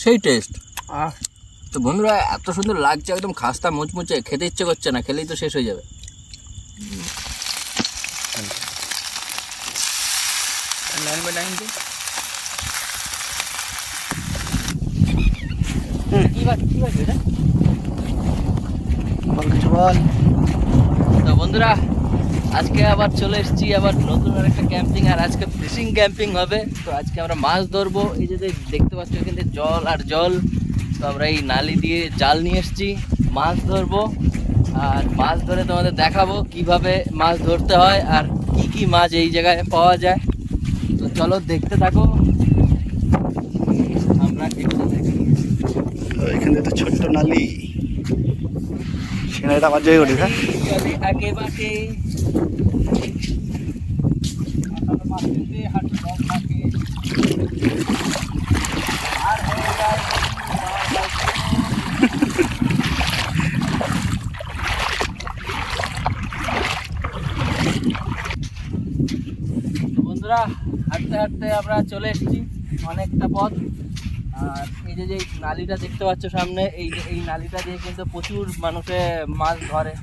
সেই টেস্ট। তো বন্ধুরা, এত সুন্দর লাগছে, একদম খাস্তা মুচমুচে, খেতে ইচ্ছে করছে না, খেলেই তো শেষ হয়ে যাবে। তো বন্ধুরা, আজকে আবার চলে এসেছি আবার নতুন একটা ক্যাম্পিং, আর আজকে ফিশিং ক্যাম্পিং হবে। তো আজকে আমরা মাছ ধরবো। এই যে দেখতে পাচ্ছ এখানে জল আর জল। তো আমরা এই নালি দিয়ে জাল নিয়ে এসেছি, মাছ ধরবো। আর মাছ ধরে তোমাদের দেখাবো কিভাবে মাছ ধরতে হয় আর কি কি মাছ এই জায়গায় পাওয়া যায়। তো চলো দেখতে থাকো। আমরা এখানে তো ছোট্ট নালি, সেখানে আমার জায়গা ওঠে। চলে আগে বাকে বন্ধুরা, হাঁটতে হাঁটতে আমরা চলে এসেছি অনেকটা পথ। আর এই যে নালিটা দেখতে পাচ্ছ সামনে, এই নালিটা দিয়ে কিন্তু প্রচুর মানুষে মাছ ধরে।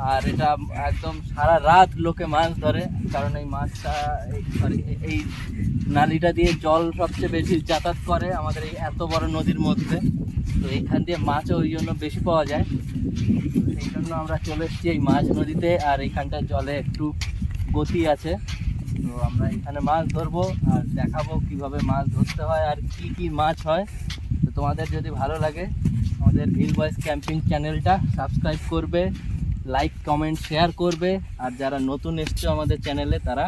আর এটা একদম সারা রাত লোকে মাছ ধরে, কারণ এই মাছটা এই নালিটা দিয়ে জল সবচেয়ে বেশি যাতায়াত করে আমাদের এই এত বড় নদীর মধ্যে। তো এইখান দিয়ে মাছও ওই জন্য বেশি পাওয়া যায়। সেই জন্য আমরা চলে এসেছি এই মাছ নদীতে। আর এইখানটায় জলে একটু গতি আছে, তো আমরা এখানে মাছ ধরবো আর দেখাবো কিভাবে মাছ ধরতে হয় আর কি কি মাছ হয়। তো তোমাদের যদি ভালো লাগে আমাদের হিল বয়েজ ক্যাম্পিং চ্যানেলটা সাবস্ক্রাইব করবে, লাইক কমেন্ট শেয়ার করবে। আর যারা নতুন এসছে আমাদের চ্যানেলে তারা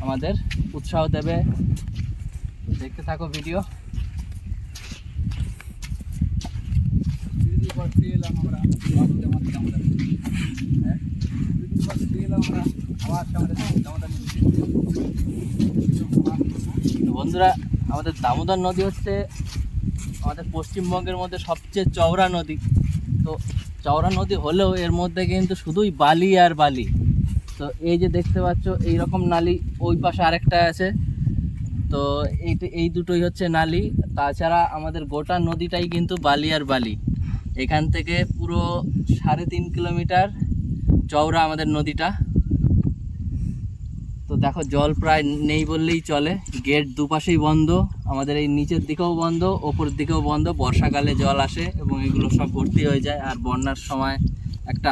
আমাদের উৎসাহ দেবে। দেখতে থাকো ভিডিও। বন্ধুরা, আমাদের দামোদর নদী হচ্ছে আমাদের পশ্চিমবঙ্গের মধ্যে সবচেয়ে চওড়া নদী। তো চওড়া নদী হলেও এর মধ্যে কিন্তু শুধুই বালি আর বালি। তো এই যে দেখতে পাচ্ছ এইরকম নালি, ওই পাশে আরেকটা আছে। তো এই দুটোই হচ্ছে নালি। তাছাড়া আমাদের গোটা নদীটাই কিন্তু বালি আর বালি। এখান থেকে পুরো 3.5 কিলোমিটার চওড়া আমাদের নদীটা। তো দেখো জল প্রায় নেই বললেই চলে, গেট দুপাশেই বন্ধ, আমাদের এই নিচের দিকেও বন্ধ, ওপরের দিকেও বন্ধ। বর্ষাকালে জল আসে এবং এগুলো সব ভর্তি হয়ে যায়। আর বন্যার সময় একটা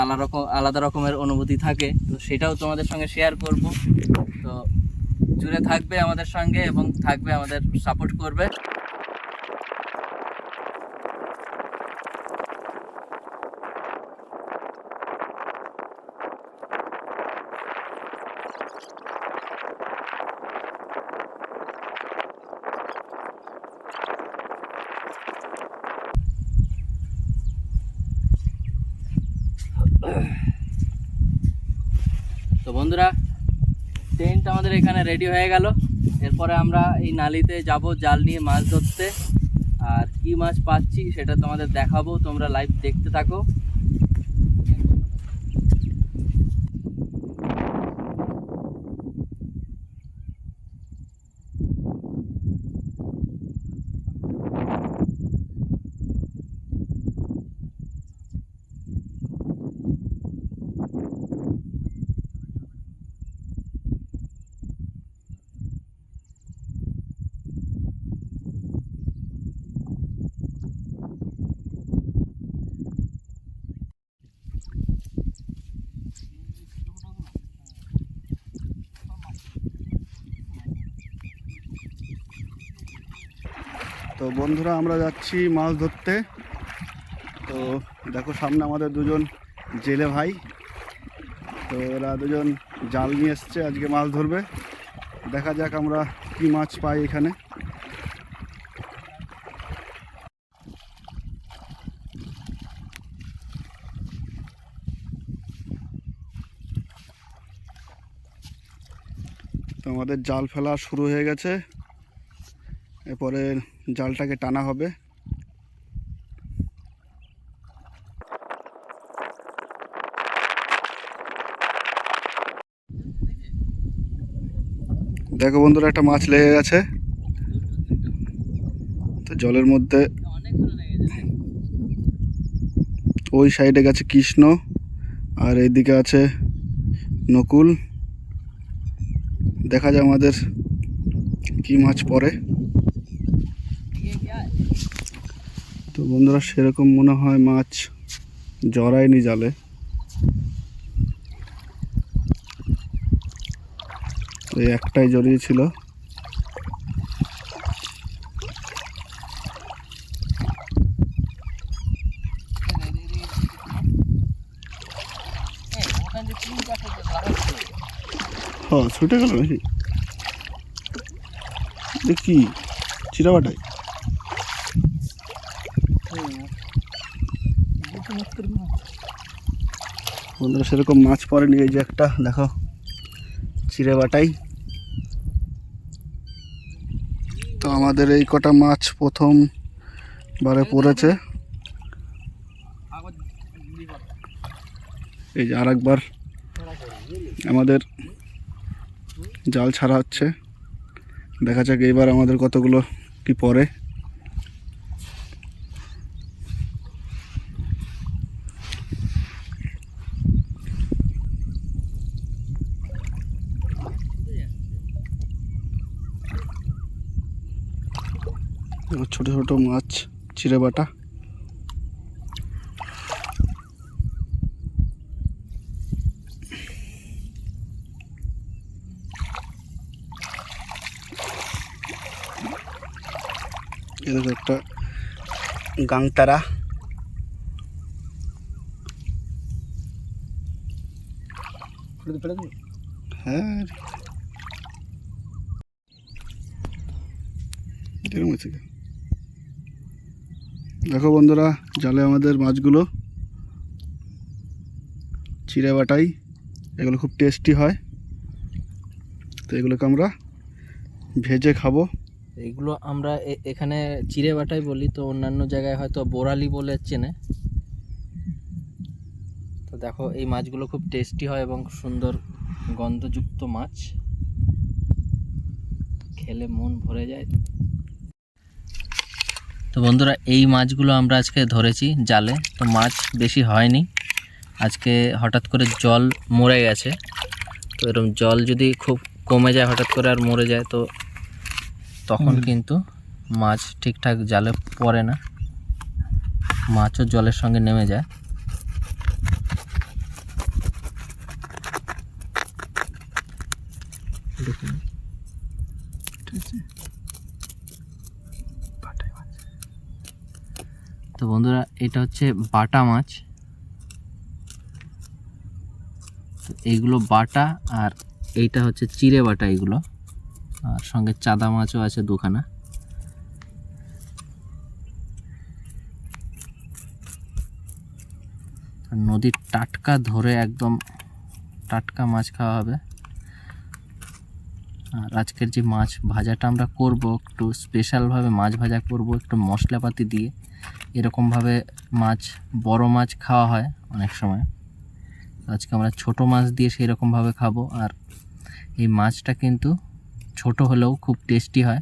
আলাদা রকমের অনুভূতি থাকে, তো সেটাও তোমাদের সঙ্গে শেয়ার করব। তো জুড়ে থাকবে আমাদের সঙ্গে এবং থাকবে, আমাদের সাপোর্ট করবে। তো বন্ধুরা, টেন্ট আমাদের এখানে রেডি হয়ে গেল। এরপরে আমরা এই নালিতে যাব জাল নিয়ে মাছ ধরতে। আর কি মাছ পাচ্ছি সেটা তোমাদের দেখাবো, তোমরা লাইভ দেখতে থাকো। তো বন্ধুরা, আমরা যাচ্ছি মাছ ধরতে। তো দেখো সামনে আমাদের দুজন জেলে ভাই। তো এরা দুজন জাল নিয়ে এসছে, আজকে মাছ ধরবে। দেখা যাক আমরা কি মাছ পাই এখানে। তো আমাদের জাল ফেলা শুরু হয়ে গেছে, এরপরে জালটাকে টানা হবে। দেখো বন্ধুরা, একটা মাছ লেগে গেছে। জলের মধ্যে অনেক ভালো লেগেছে। ওই সাইডে গেছে কৃষ্ণ আর এইদিকে আছে নকুল। দেখা যায় আমাদের কি মাছ পড়ে। তো বন্ধুরা সেরকম মনে হয় মাছ জড়ায়নি জালে। ওই একটাই জড়িয়েছিল। হ্যাঁ ছুটে গেল নাকি দেখি চিরাবাটাই। বন্ধুরা সেরকম মাছ পড়েনি। এই যে একটা দেখো চিরাবাটাই। তো আমাদের এই কটা মাছ প্রথমবারে পড়েছে। এই যে আরেকবার আমাদের জাল ছাড়া হচ্ছে। দেখা যাক এইবার আমাদের কতগুলো কি পড়ে। ছোট ছোট মাছ চিড়েবাটা। এরকম একটা গাংতারা। হ্যাঁ এরকম আছে। দেখো বন্ধুরা জালে আমাদের মাছগুলো চিড়ে বাটাই। এগুলো খুব টেস্টি হয়। তো এগুলোকে আমরা ভেজে খাবো। এইগুলো আমরা এখানে চিড়ে বাটাই বলি, তো অন্যান্য জায়গায় হয়তো বোরালি বলে চেনে। তো দেখো এই মাছগুলো খুব টেস্টি হয় এবং সুন্দর গন্ধযুক্ত মাছ, খেলে মন ভরে যায়। তো বন্ধুরা এই মাছগুলো আমরা আজকে ধরেছি জালে। তো মাছ বেশি হয়নি আজকে, হঠাৎ করে জল মরে গেছে। তো এরকম জল যদি খুব কমে যায় হঠাৎ করে আর মরে যায়, তো তখন কিন্তু মাছ ঠিকঠাক জালে পড়ে না, মাছও জলের সঙ্গে নেমে যায়। দেখুন তো বন্ধুরা এটা হচ্ছে বাটা মাছ। তো এইগুলো বাটা আর এইটা হচ্ছে চিড়ে বাটা এগুলো, আর সঙ্গে চাদা মাছও আছে দুখানা। নদীর টাটকা ধরে একদম টাটকা মাছ খাওয়া হবে। আর আজকের যে মাছ ভাজাটা আমরা করব, একটু স্পেশালভাবে মাছ ভাজা করব একটু মশলাপাতি দিয়ে। এরকমভাবে মাছ বড় মাছ খাওয়া হয় অনেক সময়, আজকে আমরা ছোট মাছ দিয়ে সেই রকমভাবে খাবো। আর এই মাছটা কিন্তু ছোট হলেও খুব টেস্টি হয়।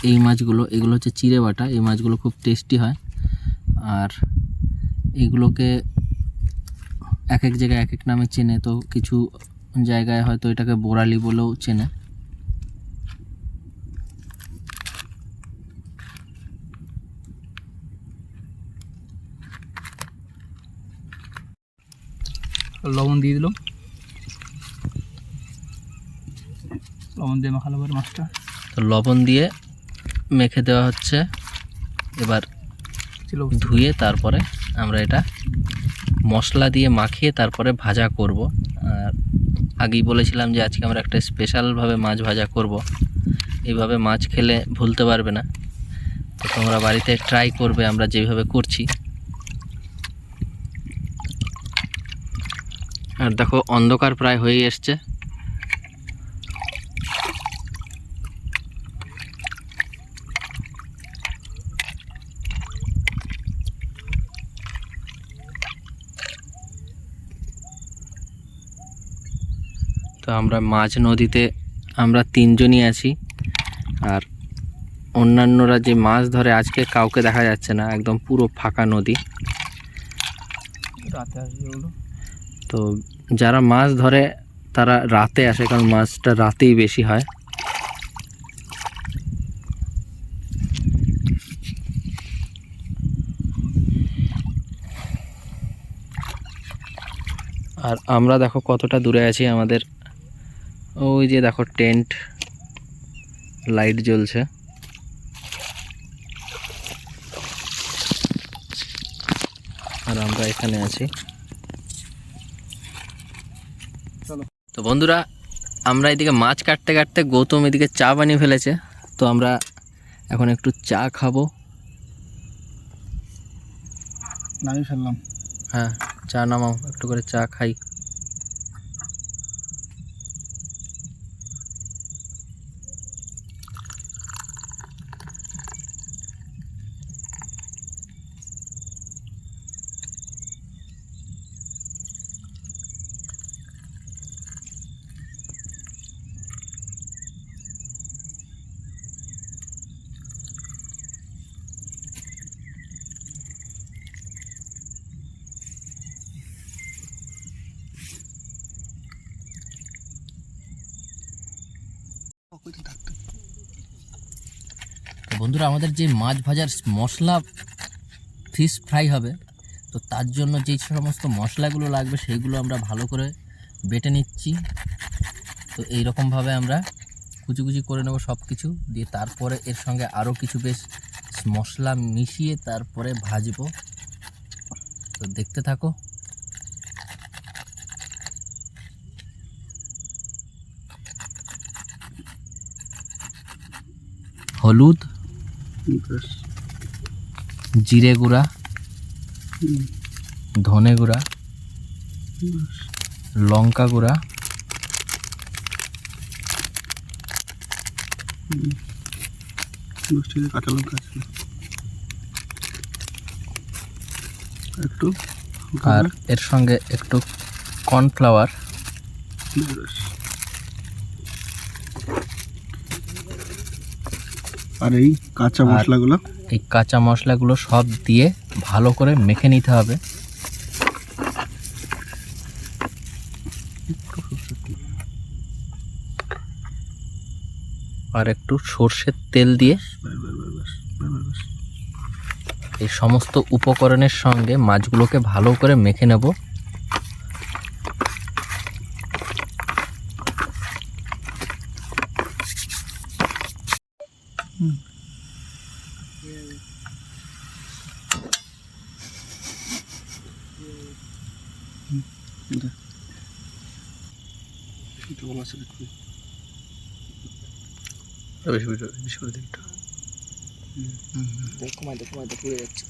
এই মাছগুলো এগুলো হচ্ছে চিড়ে বাটা। এই মাছগুলো খুব টেস্টি হয়। আর এইগুলোকে এক এক জায়গায় এক এক নামে চেনে। তো কিছু জায়গায় হয়তো এটাকে বোরালি বলেও চেনে। লবণ দিয়ে দিলাম, লবণ দিয়ে মাখালো পরে মাছটা। তো লবণ দিয়ে মেখে দেওয়া হচ্ছে। এবার ধুয়ে তারপরে আমরা এটা মশলা দিয়ে মাখিয়ে তারপরে ভাজা করব। আর আগেই বলেছিলাম যে আজকে আমরা একটা স্পেশালভাবে মাছ ভাজা করব। এইভাবে মাছ খেলে ভুলতে পারবে না। তো তোমরা বাড়িতে ট্রাই করবে আমরা যেভাবে করছি। আর দেখো অন্ধকার প্রায় হয়ে এসছে। তো আমরা মাঝ নদীতে আমরা তিনজনই আছি। আর অন্যান্যরা যে মাছ ধরে আজকে কাউকে দেখা যাচ্ছে না, একদম পুরো ফাঁকা নদী। রাতে আসবে ওগুলো। তো যারা মাছ ধরে তারা রাতে আসে, কারণ মাছটা রাতেই বেশি হয়। আর আমরা দেখো কতটা দূরে আছি, আমাদের ওই যে দেখো টেন্ট লাইট জ্বলছে। আর আমরা এখানে আছি। তো বন্ধুরা, আমরা এদিকে মাছ কাটতে কাটতে গৌতম এদিকে চা বানিয়ে ফেলেছে। তো আমরা এখন একটু চা খাবো। নামিয়ে ফেললাম। হ্যাঁ, চা নামাও, একটু করে চা খাই। তো বন্ধুরা, আমাদের যে মাছ ভাজার মশলা ফিশ ফ্রাই হবে, তো তার জন্য যেই সমস্ত মশলাগুলো লাগবে সেইগুলো আমরা ভালো করে বেটে নিচ্ছি। তো এইরকমভাবে আমরা কুচি কুচি করে নেব সব কিছু দিয়ে, তারপরে এর সঙ্গে আরও কিছু বেশ মশলা মিশিয়ে তারপরে ভাজবো। তো দেখতে থাকো। হলুদ, জিরে গুঁড়া, ধনে গুঁড়া, লঙ্কা গুঁড়া, কাঁচা লঙ্কা আছে একটু, আর এর সঙ্গে একটু কর্নফ্লাওয়ার। আর এই কাঁচা মশলাগুলো, এই কাঁচা মশলাগুলো সব দিয়ে ভালো করে মেখে নিতে হবে। আর একটু সর্ষের তেল দিয়ে এই সমস্ত উপকরণের সঙ্গে মাছগুলোকে ভালো করে মেখে নেব। বেশি করে দিই একটু। পুড়ে যাচ্ছে।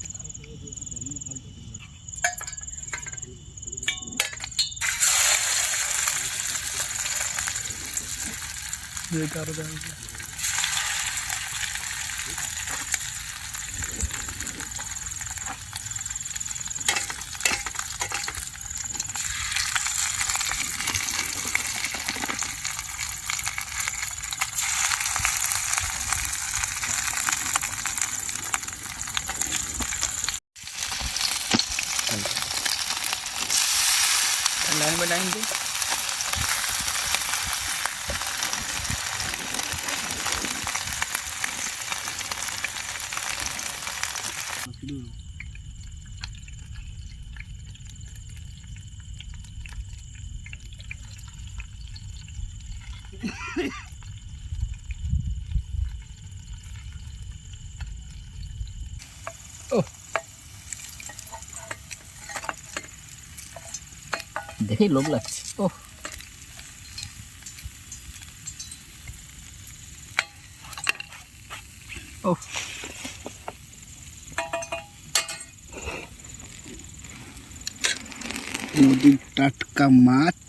लाइन बाय लाइन दे। দেখেই লোভ লাগছে। ওহ, ओह নদীর টাটকা মাছ।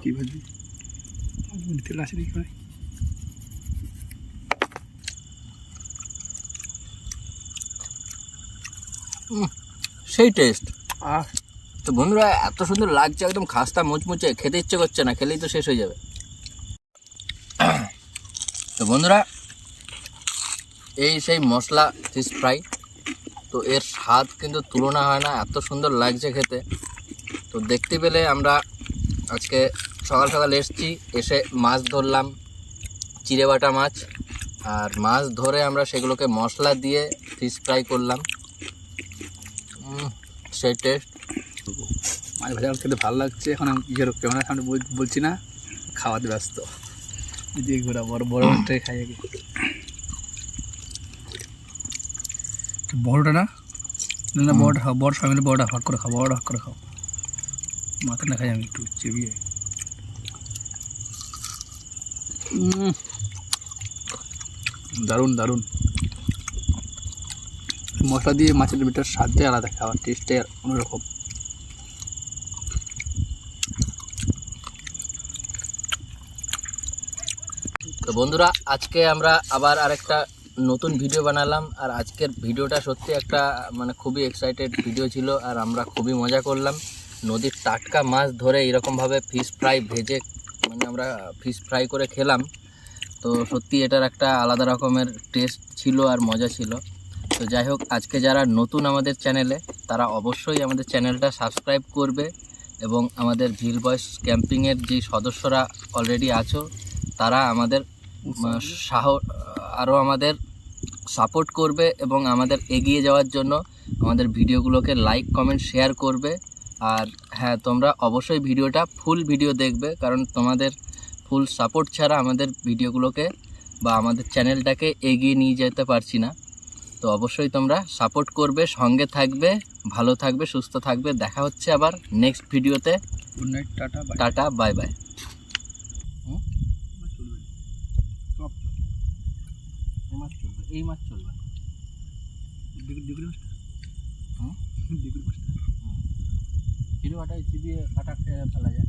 কি ভাজি তেল আছে দেখি ভাই। সেই টেস্ট। আহ তো বন্ধুরা এত সুন্দর লাগছে, একদম খাস্তা মুচমুচে, খেতে ইচ্ছে করছে না, খেলেই তো শেষ হয়ে যাবে। তো বন্ধুরা এই সেই মশলা ফিশ ফ্রাই, তো এর স্বাদ কিন্তু তুলনা হয় না, এত সুন্দর লাগছে খেতে। তো দেখতে পেলে আমরা আজকে সকাল সকাল এসেছি, এসে মাছ ধরলাম, চিড়ে বাটা মাছ। আর মাছ ধরে আমরা সেগুলোকে মশলা দিয়ে ফিশ ফ্রাই করলাম। সেই টেস্ট। মাছ ভাজা খেতে ভালো লাগছে। এখন আমি ইয়ের ক্যামেরার সামনে বলছি না, খাওয়াতে ব্যস্ত। এদিকে ঘোরা বড় বড় মাছটাই খাই আগে। বড়টা না না বড়টা খাও, বড় সবাই মিলে বড়টা ভাগ করে খাও, বড়টা ভাগ করে খাও। মাথা না খাই আমি একটু চেবিয়ে। দারুণ দারুণ মশলা দিয়ে মাছের ভিতর স্বাদটাই আলাদা, খাওয়ার টেস্টটাই অন্যরকম। তো বন্ধুরা আজকে আমরা আবার আরেকটা নতুন ভিডিও বানালাম। আর আজকের ভিডিওটা সত্যি একটা মানে খুবই এক্সাইটেড ভিডিও ছিল, আর আমরা খুবই মজা করলাম। নদীর টাটকা মাছ ধরে এরকমভাবে ফিশ ফ্রাই ভেজে মানে আমরা ফিশ ফ্রাই করে খেলাম। তো সত্যি এটার একটা আলাদা রকমের টেস্ট ছিল আর মজা ছিল। তো যাই হোক, আজকে যারা নতুন আমাদের চ্যানেলে, তারা অবশ্যই আমাদের চ্যানেলটা সাবস্ক্রাইব করবে, এবং আমাদের ভিল বয়েস ক্যাম্পিংয়ের যে সদস্যরা অলরেডি আছো, তারা আমাদের আরও আমাদের সাপোর্ট করবে এবং আমাদের এগিয়ে যাওয়ার জন্য আমাদের ভিডিওগুলোকে লাইক কমেন্ট শেয়ার করবে। আর হ্যাঁ, তোমরা অবশ্যই ভিডিওটা ফুল ভিডিও দেখবে, কারণ তোমাদের ফুল সাপোর্ট ছাড়া আমাদের ভিডিওগুলোকে বা আমাদের চ্যানেলটাকে এগিয়ে নিয়ে যেতে পারছি না। তো অবশ্যই তোমরা সাপোর্ট করবে, সঙ্গে থাকবে, ভালো থাকবে, সুস্থ থাকবে। দেখা হচ্ছে আবার নেক্সট ভিডিওতে। Good night, tata, bye. Tata, bye bye. এই মাছ চলবে। ডিগ্রি মাছটা হুম ডিগ্রি মাছটা চিড়ে বাটায় চিবিয়ে কাটা ফেলা যায়।